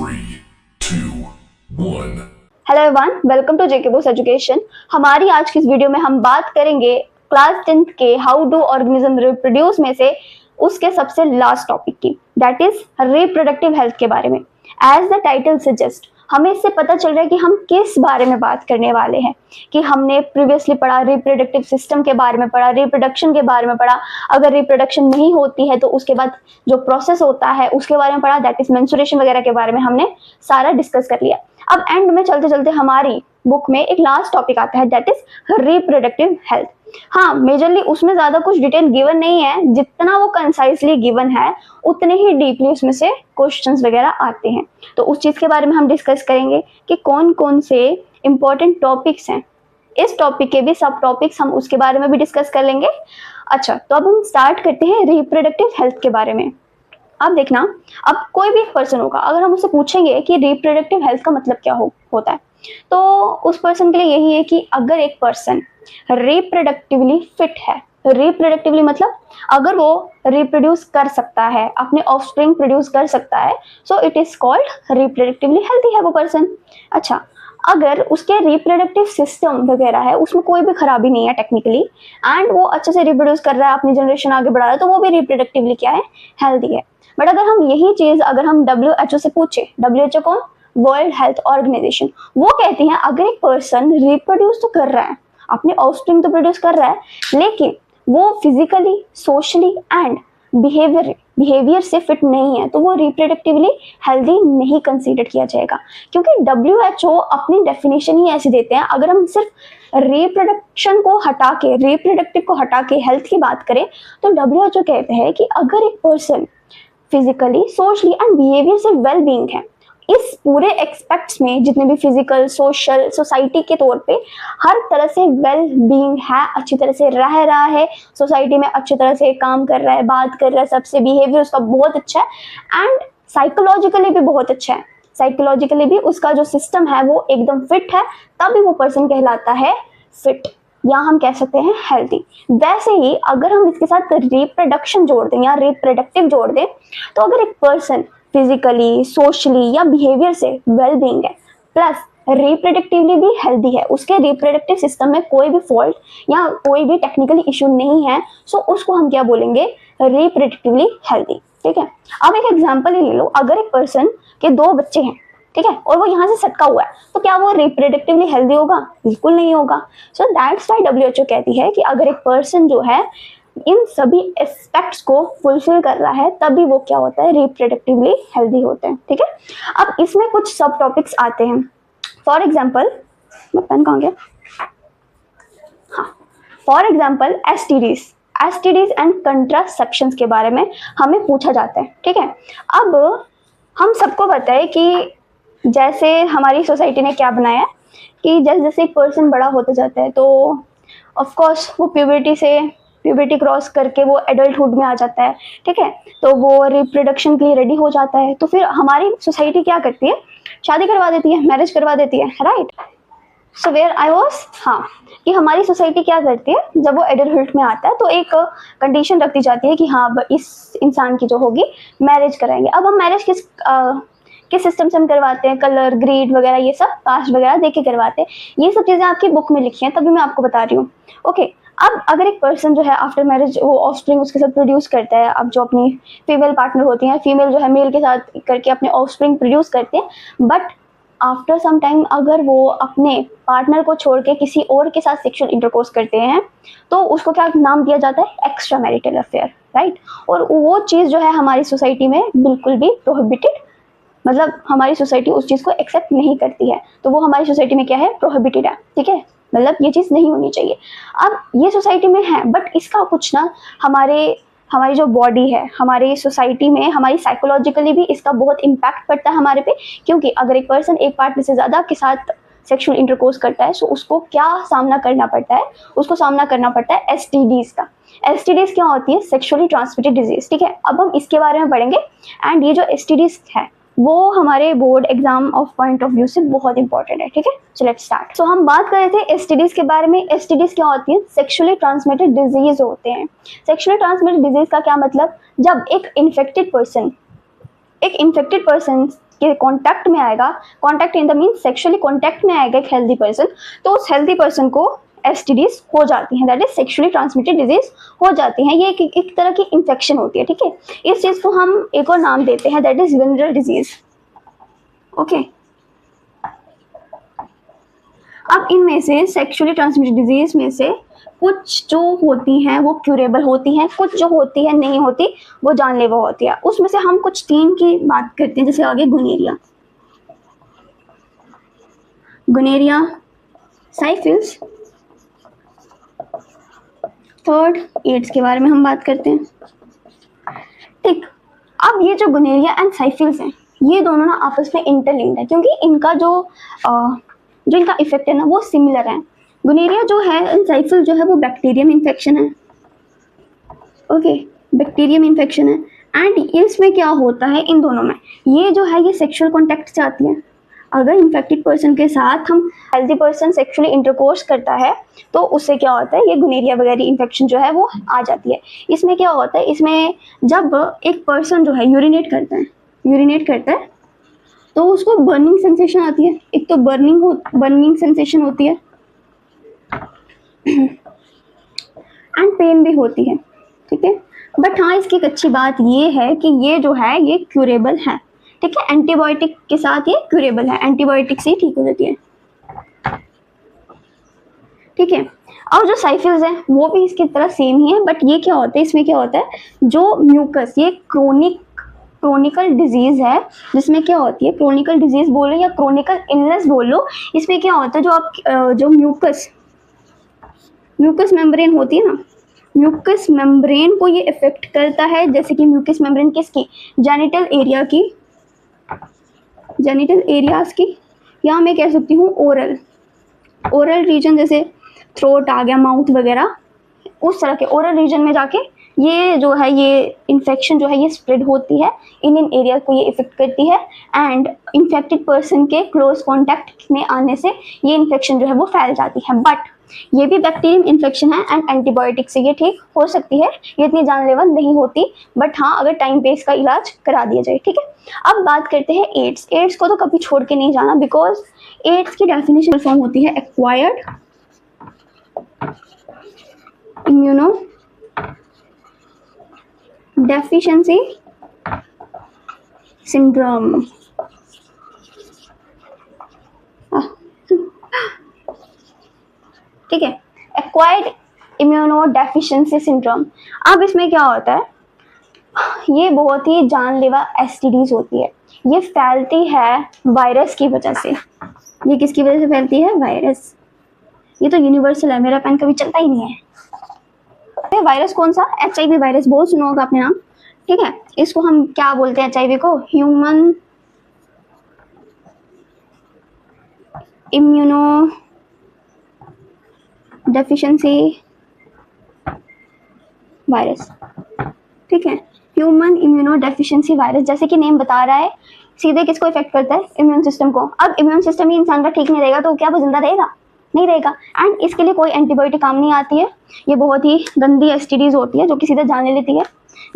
3, 2, 1. Hello everyone, welcome to JK Bose education. हमारी आज की इस वीडियो में हम बात करेंगे क्लास 10th के हाउ डू ऑर्गेनिज्म रिप्रोड्यूस में से उसके सबसे लास्ट टॉपिक की, दैट इज रिप्रोडक्टिव हेल्थ के बारे में। एज द टाइटल सजेस्ट, हमें इससे पता चल रहा है कि हम किस बारे में बात करने वाले हैं। कि हमने प्रीवियसली पढ़ा रिप्रोडक्टिव सिस्टम के बारे में, पढ़ा रिप्रोडक्शन के बारे में, पढ़ा अगर रिप्रोडक्शन नहीं होती है तो उसके बाद जो प्रोसेस होता है उसके बारे में पढ़ा, दैट इज मेंस्ट्रुएशन वगैरह के बारे में हमने सारा डिस्कस कर लिया। अब एंड में चलते चलते हमारी बुक में एक लास्ट टॉपिक आता है, दैट इज रिप्रोडक्टिव हेल्थ। हाँ, मेजरली उसमें ज्यादा कुछ डिटेल गिवन नहीं है, जितना वो कंसाइसली गिवन है उतने ही डीपली उसमें से क्वेश्चंस वगैरह आते हैं। तो उस चीज के बारे में हम डिस्कस करेंगे कि कौन कौन से इंपॉर्टेंट टॉपिक्स हैं। इस टॉपिक के भी सब टॉपिक्स हम उसके बारे में भी डिस्कस कर लेंगे। अच्छा, तो अब हम स्टार्ट करते हैं रिप्रोडक्टिव हेल्थ के बारे में। अब देखना, अब कोई भी एक पर्सन होगा, अगर हम उससे पूछेंगे कि रिप्रोडक्टिव हेल्थ का मतलब क्या होता है, तो उस पर्सन के लिए यही है कि अगर एक पर्सन रिप्रोडक्टिवली फिट है, रिप्रोडक्टिवली मतलब अगर वो रिप्रोड्यूस कर सकता है, अपने ऑफस्प्रिंग प्रोड्यूस कर सकता है, so it is called reproductively healthy है वो पर्सन। अच्छा, अगर उसके रिप्रोडक्टिव सिस्टम वगैरह है उसमें कोई भी खराबी नहीं है टेक्निकली, एंड वो अच्छे से रिप्रोड्यूस कर रहा है, अपनी जनरेशन आगे बढ़ा रहा है, तो वो भी रिप्रोडक्टिवली क्या है, हेल्थी है। बट अगर हम यही चीज अगर हम WHO से पूछे, WHO कौन, वर्ल्ड हेल्थ ऑर्गेनाइजेशन, वो कहती है अगर एक पर्सन रिप्रोड्यूस तो कर रहा है, अपने ऑफस्प्रिंग तो प्रोड्यूस कर रहा है, लेकिन वो फिजिकली, सोशली एंड बिहेवियर से फिट नहीं है, तो वो रिप्रोडक्टिवली हेल्दी नहीं कंसीडर किया जाएगा। क्योंकि WHO अपनी डेफिनेशन ही ऐसी देते हैं, अगर हम सिर्फ रिप्रोडक्शन को हटा के, रिप्रोडक्टिव को हटा के हेल्थ की बात करें, तो WHO कहते हैं कि अगर एक person physically, socially and behaviour से वेल बीइंग है, इस पूरे एक्सपेक्ट्स में जितने भी फिजिकल, सोशल, सोसाइटी के तौर पे हर तरह से वेल बीइंग है, अच्छी तरह से रह रहा है, सोसाइटी में अच्छी तरह से काम कर रहा है, बात कर रहा है, सबसे बिहेवियर उसका बहुत अच्छा है, एंड साइकोलॉजिकली भी बहुत अच्छा है, साइकोलॉजिकली भी उसका जो सिस्टम है वो एकदम फिट है, तभी वो पर्सन कहलाता है फिट, या हम कह सकते हैं हेल्दी। वैसे ही अगर हम इसके साथ रिप्रोडक्शन जोड़ दें या रिप्रोडक्टिव जोड़ दें, तो अगर एक पर्सन फिजिकली, सोशली या बिहेवियर से वेल बीइंग है, प्लस रिप्रोडक्टिवली भी हेल्दी है, उसके रिप्रोडक्टिव सिस्टम में कोई भी फॉल्ट या कोई भी टेक्निकली इशू नहीं है, सो उसको हम क्या बोलेंगे, रिप्रोडक्टिवली हेल्दी। ठीक है, अब एक एग्जांपल ही ले लो, अगर एक पर्सन के 2 बच्चे हैं, ठीक है, और वो यहाँ से सटका हुआ है, तो क्या वो रिप्रोडक्टिवली हेल्दी होगा? बिल्कुल नहीं होगा। सो दैट्स व्हाई WHO कहती है कि अगर एक पर्सन जो है इन सभी एस्पेक्ट्स को फुलफिल कर रहा है, तभी वो क्या होता है, रिप्रोडक्टिवली हेल्दी होते हैं। ठीक है, अब इसमें कुछ सब टॉपिक्स आते हैं। फॉर एग्जाम्पल, पेन कहाँ गया? हाँ, for example STDs and contraception के बारे में हमें पूछा जाता है। ठीक है, अब हम सबको पता है कि जैसे हमारी सोसाइटी ने क्या बनाया है कि जैसे जैसे एक पर्सन बड़ा होता जाता है, तो ऑफ कोर्स वो प्यूबर्टी क्रॉस करके वो एडल्टहुड में आ जाता है। ठीक है, तो वो रिप्रोडक्शन के लिए रेडी हो जाता है, तो फिर हमारी सोसाइटी क्या करती है, शादी करवा देती है, मैरिज करवा देती है, right. So where I was, हाँ, कि हमारी सोसाइटी क्या करती है, जब वो एडल्टहुड में आता है तो एक कंडीशन रखती जाती है कि हाँ, इस इंसान की जो होगी मैरिज कराएंगे। अब हम मैरिज किस सिस्टम से हम करवाते हैं, कलर, ग्रीड वगैरह, ये सब कास्ट वगैरह देख के करवाते हैं। ये सब चीज़ें आपकी बुक में लिखी हैं, तभी मैं आपको बता रही हूँ। ओके, अब अगर एक पर्सन जो है आफ्टर मैरिज वो ऑफस्प्रिंग उसके साथ प्रोड्यूस करता है, अब जो अपनी फीमेल पार्टनर होती हैं, फीमेल जो है मेल के साथ करके अपने ऑफस्प्रिंग प्रोड्यूस करते हैं, बट आफ्टर सम टाइम अगर वो अपने पार्टनर को छोड़ के किसी और के साथ सेक्सुअल इंटरकोर्स करते हैं, तो उसको क्या नाम दिया जाता है, एक्स्ट्रा मैरिटल अफेयर, राइट। और वो चीज़ जो है हमारी सोसाइटी में बिल्कुल भी प्रोहिबिटेड, मतलब हमारी सोसाइटी उस चीज़ को एक्सेप्ट नहीं करती है, तो वो हमारी सोसाइटी में क्या है, प्रोहिबिटेड है। ठीक है, मतलब ये चीज़ नहीं होनी चाहिए। अब ये सोसाइटी में है, बट इसका कुछ ना हमारी जो बॉडी है, हमारी सोसाइटी में, हमारी साइकोलॉजिकली भी इसका बहुत इम्पैक्ट पड़ता है हमारे पे। क्योंकि अगर एक पर्सन एक पार्टनर से ज़्यादा के साथ सेक्सुअल इंटरकोर्स करता है, तो उसको क्या सामना करना पड़ता है, उसको सामना करना पड़ता है एसटीडीज का। एसटीडीज क्या होती है, सेक्सुअली ट्रांसमिटेड डिजीज। ठीक है, अब हम इसके बारे में पढ़ेंगे, एंड ये जो एसटीडीज है वो हमारे board exam of point of view से बहुत इंपॉर्टेंट है। ठीक है, सो लेट्स स्टार्ट। सो हम बात कर रहे थे एसटीडीज के बारे में। एसटीडीज क्या होती है, सेक्सुअली ट्रांसमिटेड डिजीज होते हैं। सेक्सुअली ट्रांसमिटेड डिजीज का क्या मतलब, जब एक इन्फेक्टेड पर्सन के कांटेक्ट में आएगा, contact in the mean sexually contact में आएगा एक हेल्दी पर्सन, तो उस हेल्दी पर्सन को एसटीडीज हो जाती हैं, that is sexually transmitted disease हो जाती हैं। ये एक तरह की इंफेक्शन होती है, ठीक है। इस चीज को हम एक और नाम देते हैं, that is venereal disease. Okay, अब इनमें से सेक्सुअली ट्रांसमिटेड डिजीज में से कुछ जो होती हैं वो क्यूरेबल होती हैं, कुछ जो होती है नहीं होती वो जानलेवा होती है। उसमें से हम कुछ 3 की बात करते हैं, जैसे आगे गुनेरिया, साइफिल्स, थर्ड एड्स के बारे में हम बात करते हैं, ठीक। अब ये जो गुनेरिया एंड साइफिल्स हैं, ये दोनों ना आपस में इंटरलिंक्ड है, क्योंकि इनका जो इनका इफेक्ट है ना वो सिमिलर है। गुनेरिया जो है, एंसाइफिल जो है वो बैक्टीरियम इन्फेक्शन है, ओके, बैक्टीरियम इन्फेक्शन है। एंड इसमें क्या होता है इन दोनों में, ये जो है ये सेक्सुअल कॉन्टैक्ट से आती है। अगर इन्फेक्टेड पर्सन के साथ हम हेल्दी पर्सन सेक्सुअली इंटरकोर्स करता है तो उससे क्या होता है, ये गुनेरिया वगैरह इन्फेक्शन जो है वो आ जाती है। इसमें क्या होता है, इसमें जब एक पर्सन जो है यूरिनेट करता है तो उसको बर्निंग सेंसेशन आती है। एक तो बर्निंग सेंसेशन होती है एंड पेन भी होती है, ठीक है। बट हाँ, इसकी एक अच्छी बात ये है कि ये जो है ये क्यूरेबल है, ठीक है। एंटीबायोटिक के साथ ये क्यूरेबल है, एंटीबायोटिक से ही ठीक हो जाती है, ठीक है। और जो साइफिल्स है वो भी इसकी तरह सेम ही है, बट ये क्या होता है, इसमें क्या होता है, जो म्यूकस, ये क्रोनिकल डिजीज है, जिसमें क्या होती है, क्रोनिकल डिजीज बोलो या क्रोनिकल इलनेस बोलो, इसमें क्या होता है, जो म्यूकस मेम्ब्रेन होती है ना, म्यूकस मेम्ब्रेन को ये इफेक्ट करता है। जैसे कि म्यूकस मेम्ब्रेन किसकी, जेनिटल एरियाज की, या मैं कह सकती हूँ ओरल रीजन, जैसे थ्रोट आ गया, माउथ वगैरह, उस तरह के ओरल रीजन में जाके ये जो है ये इन्फेक्शन जो है ये स्प्रेड होती है, इन एरिया को ये इफेक्ट करती है। एंड इन्फेक्टेड पर्सन के क्लोज कॉन्टैक्ट में आने से ये इन्फेक्शन जो है वो फैल जाती है। बट ये भी बैक्टीरियम इन्फेक्शन है एंड एंटीबायोटिक से ये ठीक हो सकती है, ये इतनी जानलेवा नहीं होती, बट हाँ अगर टाइम पे इसका इलाज करा दिया जाए, ठीक है। अब बात करते हैं एड्स को तो कभी छोड़ के नहीं जाना, बिकॉज एड्स की डेफिनेशन फॉर्म होती है एक्वायर्ड इम्यूनो डेफिशिएंसी सिंड्रोम। ठीक है, एक्वायर्ड इम्यूनो डेफिशिएंसी सिंड्रोम। अब इसमें क्या होता है, ये बहुत ही जानलेवा एसटीडीज होती है, ये फैलती है वायरस की वजह से। ये किसकी वजह से फैलती है, वायरस। ये तो यूनिवर्सल है, मेरा पेन कभी चलता ही नहीं है। वायरस कौन सा, HIV वायरस, बहुत सुना होगा आपने नाम, ठीक है। इसको हम क्या बोलते हैं, HIV को ह्यूमन इम्यूनो डेफिशिएंसी वायरस, ठीक है। ह्यूमन इम्यूनो डेफिशिएंसी वायरस, जैसे कि नेम बता रहा है, सीधे किसको इफेक्ट करता है, इम्यून सिस्टम को। अब इम्यून सिस्टम ही इंसान का ठीक नहीं रहेगा तो क्या वो जिंदा रहेगा, नहीं रहेगा। एंड इसके लिए कोई एंटीबायोटिक काम नहीं आती है, ये बहुत ही गंदी एसटीडीज होती है जो कि सीधे जान लेती है।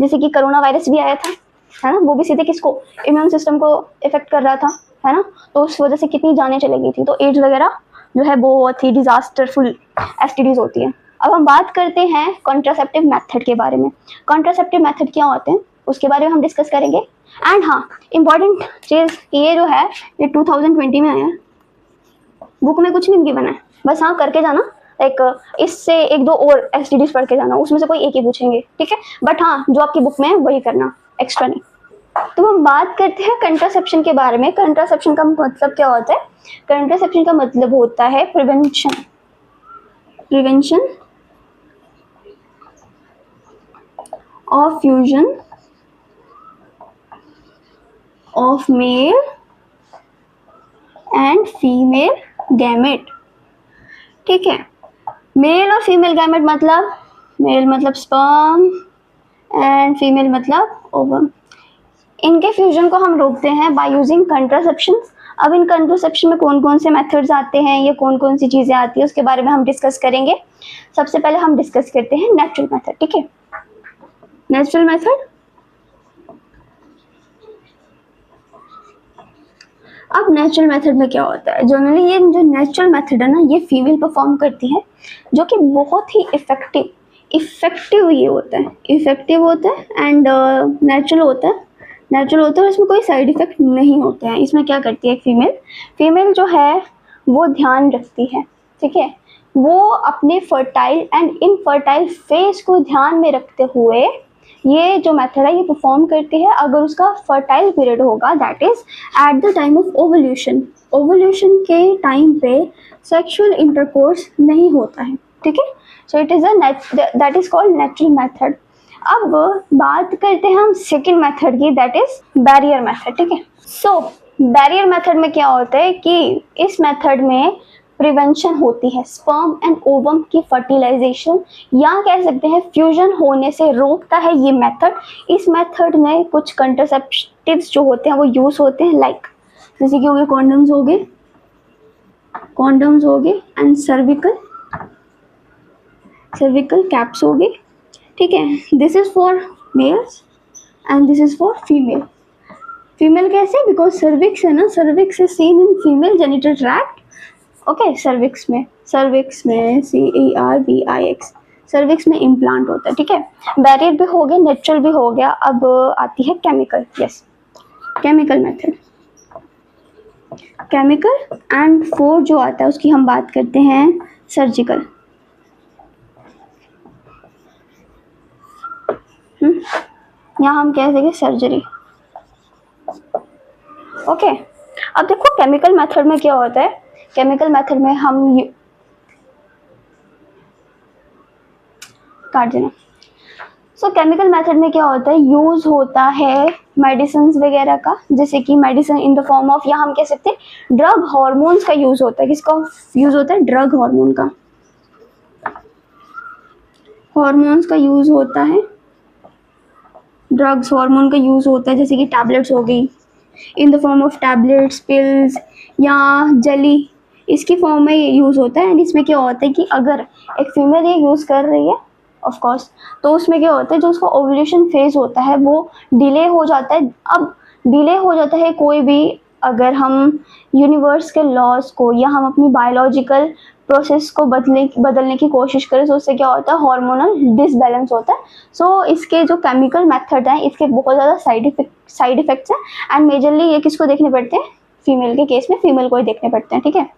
जैसे कि कोरोना वायरस भी आया था, है ना, वो भी सीधे किसको, इम्यून सिस्टम को इफेक्ट कर रहा था, है ना, तो उस वजह से कितनी जानें चली गई थी। तो एड्स वगैरह जो है बहुत ही डिजास्टरफुल एसटीडीज होती है। अब हम बात करते हैं कॉन्ट्रासेप्टिव मेथड के बारे में। कॉन्ट्रासेप्टिव मेथड क्या होते हैं उसके बारे में हम डिस्कस करेंगे। एंड हाँ, इम्पॉर्टेंट चीज़ ये जो है ये 2020 में आया है, बुक में कुछ नहीं गिवन है, बस हाँ करके जाना, एक इससे 1-2 और एसटीडीज पढ़ के जाना, उसमें से कोई एक ही पूछेंगे, ठीक है। बट हाँ जो आपकी बुक में है वही करना, एक्स्ट्रा नहीं। तो हम बात करते हैं कंट्रासेप्शन के बारे में। कंट्रासेप्शन का मतलब क्या होता है, कंट्रासेप्शन का मतलब होता है prevention of fusion of male and female gamete, ठीक है। मेल और फीमेल गैमेट मतलब, मेल मतलब स्पर्म एंड फीमेल मतलब ओवम। इनके फ्यूजन को हम रोकते हैं बाय यूजिंग कंट्रासेप्शन। अब इन कंट्रासेप्शन में कौन कौन से मेथड्स आते हैं, ये कौन कौन सी चीज़ें आती है उसके बारे में हम डिस्कस करेंगे। सबसे पहले हम डिस्कस करते हैं नेचुरल मेथड, ठीक है। नेचुरल मेथड अब नेचुरल मेथड में क्या होता है, जनरली ये जो नेचुरल मेथड है ना, ये फीमेल परफॉर्म करती है, जो कि बहुत ही इफेक्टिव ये होता है, इफेक्टिव होता है एंड नेचुरल होता है, और इसमें कोई साइड इफेक्ट नहीं होते हैं। इसमें क्या करती है फीमेल जो है वो ध्यान रखती है, ठीक है, वो अपने फर्टाइल एंड इनफर्टाइल फेज को ध्यान में रखते हुए ये जो मेथड है ये परफॉर्म करती है। अगर उसका फर्टाइल पीरियड होगा, that is at the time of ovulation के टाइम पे सेक्सुअल इंटरकोर्स नहीं होता है, ठीक है। So it is that is called natural method. अब बात करते हैं हम सेकेंड मेथड की, दैट इज बैरियर मेथड, ठीक है। सो बैरियर मेथड में क्या होता है कि इस मेथड में प्रिवेंशन होती है स्पर्म एंड ओवम की फर्टिलाइजेशन, या कह सकते हैं फ्यूजन होने से रोकता है ये मेथड। इस मेथड में कुछ कंट्रासेप्टिव्स जो होते हैं वो यूज होते हैं, लाइक जैसे कि हो गए कॉन्डम्स हो गए एंड सर्विकल कैप्स हो गए, ठीक है। This is for mails and this is for female कैसे, बिकॉज सर्विक्स है ना, cervix is seen in female genital tract, okay. Cervix में CERVIX सर्विक्स में इम्प्लांट होता है, ठीक है। बैरियर भी हो गया, नेचुरल भी हो गया। अब आती है chemical, yes, chemical method. Chemical and four जो आता है उसकी हम बात करते हैं सर्जिकल। यहाँ हम कह सकें सर्जरी, ओके। अब देखो केमिकल मेथड में क्या होता है, केमिकल मेथड में हम काट देना। सो केमिकल मेथड में क्या होता है, यूज होता है मेडिसिन वगैरह का, जैसे कि medicine in the form of, या हम कह सकते हैं ड्रग हार्मोन्स का यूज होता है। किसका यूज होता है, ड्रग हार्मोन का, हार्मोन्स का यूज होता है, ड्रग्स हार्मोन का यूज होता है, जैसे कि टैबलेट्स हो गई in the form of tablets, pills या जेली, इसकी फॉर्म में ये यूज़ होता है। एंड इसमें क्या होता है कि अगर एक फीमेल ये यूज़ कर रही है ऑफ कोर्स, तो उसमें क्या होता है, जो उसका ओव्यूलेशन फेज होता है वो डिले हो जाता है। अब डिले हो जाता है कोई भी, अगर हम यूनिवर्स के लॉज को या हम अपनी बायोलॉजिकल प्रोसेस को बदलने की कोशिश करें, तो उससे क्या होता है, हार्मोनल डिसबैलेंस होता है। सो इसके जो केमिकल मेथड हैं इसके बहुत ज़्यादा साइड इफेक्ट्स हैं, एंड मेजरली ये किसको देखने पड़ते हैं, फीमेल के केस में फीमेल को ही देखने पड़ते हैं, ठीक है।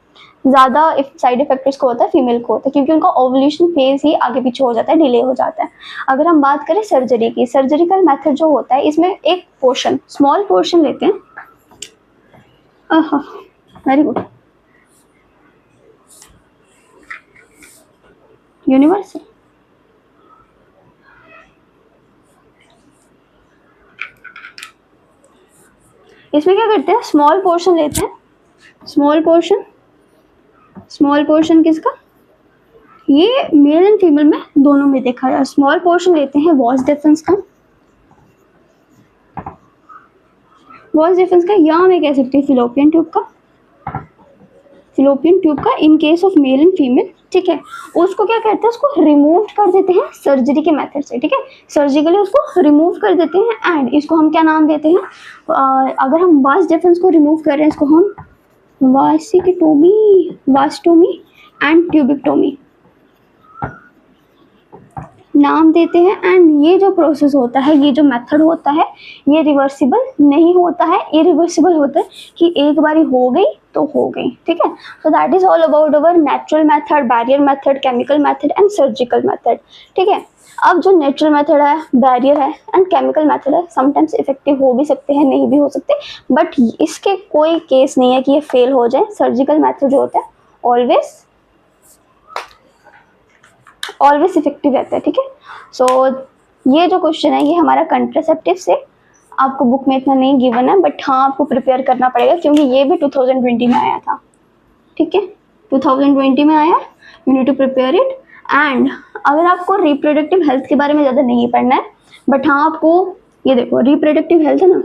ज़्यादा साइड इफेक्ट किसको होता है, फीमेल को होता है, क्योंकि उनका ओवुलेशन फेज ही आगे पीछे हो जाता है, डिले हो जाता है। अगर हम बात करें सर्जरी की, सर्जिकल मेथड जो होता है इसमें एक पोर्शन, स्मॉल पोर्शन लेते हैं, वेरी गुड, यूनिवर्सल, इसमें क्या करते हैं, स्मॉल पोर्शन लेते हैं, स्मॉल पोर्शन किसका, ये मेल एंड फीमेल में दोनों में देखा जाए। स्मॉल पोर्शन लेते हैं वॉस डिफरेंस का, या मैं कह सकती हूँ फिलोपियन ट्यूब का in case of male and female, ठीक है। उसको क्या कहते हैं, उसको रिमूव कर देते हैं सर्जरी के मेथड से, ठीक है, सर्जिकली उसको रिमूव कर देते हैं। एंड इसको हम क्या नाम देते हैं, अगर हम वास डिफरेंस को रिमूव कर रहे हैं, इसको हम वास्टोमी एंड ट्यूबिक्टोमी नाम देते हैं। एंड ये जो प्रोसेस होता है, ये जो मेथड होता है, ये रिवर्सिबल नहीं होता है, इरिवर्सिबल होता है कि एक बारी हो गई तो हो गई, ठीक है। So that is all about our natural method, barrier method, chemical method and surgical method, ठीक है। अब जो नेचुरल मेथड है, बैरियर है एंड केमिकल मेथड है, समटाइम्स इफेक्टिव हो भी सकते हैं, नहीं भी हो सकते, बट इसके कोई केस नहीं है कि ये फेल हो जाए। सर्जिकल मेथड जो होता है ऑलवेज इफेक्टिव रहता है, ठीक है। सो ये जो क्वेश्चन है ये हमारा कंट्रासेप्टिव से, आपको बुक में इतना नहीं गिवन है, बट हाँ आपको प्रिपेयर करना पड़ेगा, क्योंकि ये भी 2020 में आया था, ठीक है, 2020 में आया, you need to prepare it. And अगर आपको रिप्रोडक्टिव हेल्थ के बारे में ज़्यादा नहीं पढ़ना है, बट हाँ आपको ये देखो, रिप्रोडक्टिव हेल्थ है ना,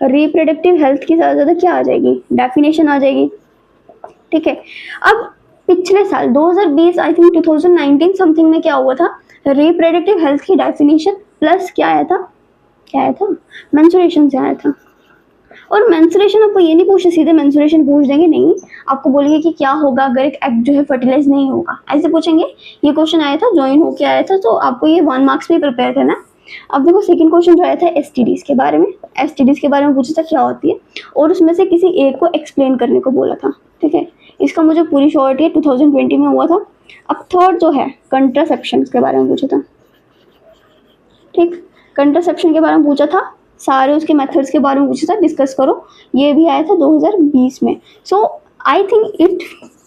रिप्रोडक्टिव हेल्थ की ज़्यादा क्या आ जाएगी, डेफिनेशन आ जाएगी, ठीक है। अब पिछले साल 2020 आई थिंक 2019 समथिंग में क्या हुआ था, रिप्रोडक्टिव हेल्थ की डेफिनेशन प्लस क्या आया था, मेंस्ट्रुएशन से आया था, और मेंस्ट्रुएशन आपको ये नहीं पूछे, सीधे मेंस्ट्रुएशन पूछ देंगे नहीं, आपको बोलेंगे कि क्या होगा अगर एक एग जो है फर्टिलाइज नहीं होगा, ऐसे पूछेंगे। ये क्वेश्चन आया था, ज्वाइन होके आया था, तो आपको ये 1 मार्क्स में प्रिपेयर करना। अब देखो सेकंड क्वेश्चन जो आया था एसटीडीज के बारे में, एसटीडीज के बारे में पूछा था क्या होती है, और उसमें से किसी एक को एक्सप्लेन करने को बोला था, ठीक है। इसका मुझे पूरी शॉर्ट है 2020 में हुआ था। अब थर्ड जो है कंट्रासेप्शन के बारे में पूछा था, ठीक, कंट्रासेप्शन के बारे में पूछा था, सारे उसके मेथड्स के बारे में पूछा था, डिस्कस करो, ये भी आया था 2020 में। सो आई थिंक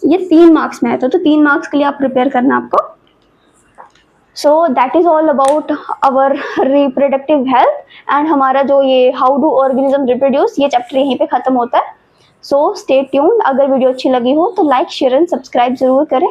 ये 3 मार्क्स में आया था, तो 3 मार्क्स के लिए आप प्रिपेयर करना आपको। So that is all about our reproductive health and हमारा जो ये हाउ डू ऑर्गेनिज्म रिप्रोड्यूस, ये चैप्टर यहीं पे खत्म होता है। So stay tuned. अगर वीडियो अच्छी लगी हो तो लाइक शेयर एंड सब्सक्राइब जरूर करें।